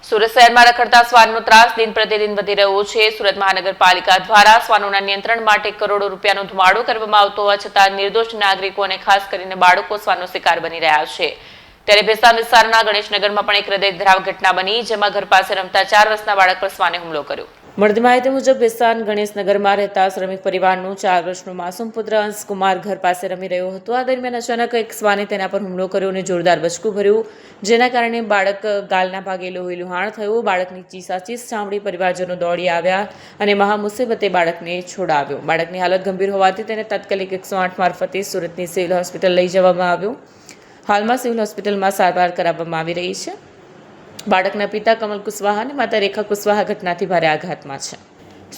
સુરત શહેરમાં રખડતા શ્વાનનો ત્રાસ દિન પ્રતિદિન વધી રહ્યો છે। સુરત મહાનગરપાલિકા દ્વારા શ્વાનોના નિયંત્રણ માટે કરોડો રૂપિયાનો ધુમાડો કરવામાં આવતો હોવા છતાં નિર્દોષ નાગરિકો અને ખાસ કરીને બાળકો શ્વાનનો શિકાર બની રહ્યા છે। ત્યારે ભેસ્તાન વિસ્તારના ગણેશનગરમાં પણ એક હૃદયદ્રાવક ઘટના બની, જેમાં ઘર પાસે રમતા 4 વર્ષના બાળક પર શ્વાને હુમલો કર્યો। મળતી માહિતી મુજબ ભેસ્તાન ગણેશનગરમાં રહેતા શ્રમિક પરિવારનો 4 વર્ષનો માસૂમ પુત્ર અંશકુમાર ઘર પાસે રમી રહ્યો હતો। આ દરમિયાન અચાનક એક શ્વાને તેના પર હુમલો કર્યો અને જોરદાર બચકું ભર્યું, જેના કારણે બાળક ગાલના ભાગે લોહીલુહાણ થયું। બાળકની ચીસાચીસ સાંભળી પરિવારજનો દોડી આવ્યા અને મહામુસીબતે બાળકને છોડાવ્યો। બાળકની હાલત ગંભીર હોવાથી તેને તાત્કાલિક 108 મારફતે સુરતની સિવિલ હોસ્પિટલ લઈ જવામાં આવ્યો। હાલમાં સિવિલ હોસ્પિટલમાં સારવાર કરાવવામાં આવી રહી છે। બાળકના પિતા કમલ કુશવાહા અને માતા રેખા કુશવાહા ઘટનાથી ભારે આઘાતમાં છે।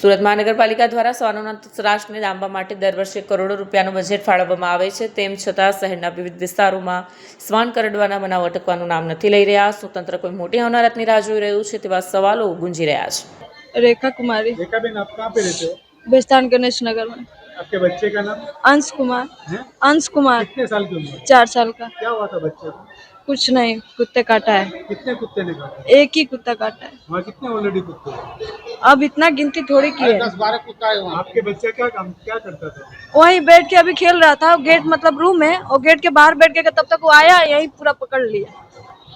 સુરત મહાનગરપાલિકા દ્વારા શ્વાનોના ત્રાસને ડામવા માટે દર વર્ષે કરોડો રૂપિયાનું બજેટ ફાળવવામાં આવે છે, તેમ છતાં શહેરના વિવિધ વિસ્તારોમાં શ્વાન કરડવાના બનાવ અટકવાનું નામ નથી લઈ રહ્યા। સ્વતંત્ર કોઈ મોટી હોનારતની રાહ જોઈ રહ્યું છે તેવા સવાલો ગુંજી રહ્યા છે। रेखा कुमारी। रेखा बेन, आप कहाँ पे रहते हो? बेस्तान गणेश नगर में। आपके बच्चे का नाम अंश कुमार। है? अंश कुमार। कितने साल की उम्र? 4 साल का। क्या हुआ था बच्चे को? कुछ नहीं, कुत्ते काटा है। कितने कुत्ते ने काटा? एक ही कुत्ता काटा है। वहाँ कितने ऑलरेडी कुत्ते हैं? अब इतना गिनती थोड़ी की है। 10-12 कुत्ता है वहाँ। आपके बच्चे क्या करता था? वहीं बैठ के अभी खेल रहा था, गेट मतलब रूम है और गेट के बाहर बैठ के तब तक वो आया, यहीं पूरा पकड़ लिया।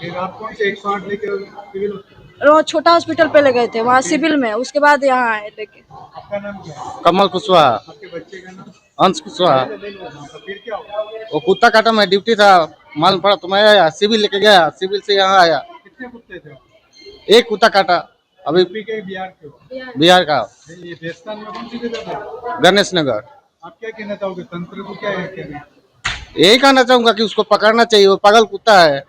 फिर आप कौन से 108 लेके सिविल? और वो छोटा हॉस्पिटल पे ले गए थे, वहाँ सिविल में, उसके बाद यहाँ आए लेके। आपका नाम क्या है? कमल कुशवाहा। आपके बच्चे का नाम? अंश कुशवाहा। फिर क्या हुआ? वो कुत्ता काटा, मैं ड्यूटी था, मालूम पड़ा तो मैं आया, सिविल लेके गया, सिविल से यहाँ आया, कितने कुत्ते थे? एक कुत्ता काटा। अभी यूपी के बिहार के हो? बिहार का ये राजस्थान में कौन सी जगह पे? गणेश नगर। आप क्या कहना चाहोगे? तंत्र को क्या है कहना? यही कहना चाहूंगा कि उसको पकड़ना चाहिए, वो पागल कुत्ता है।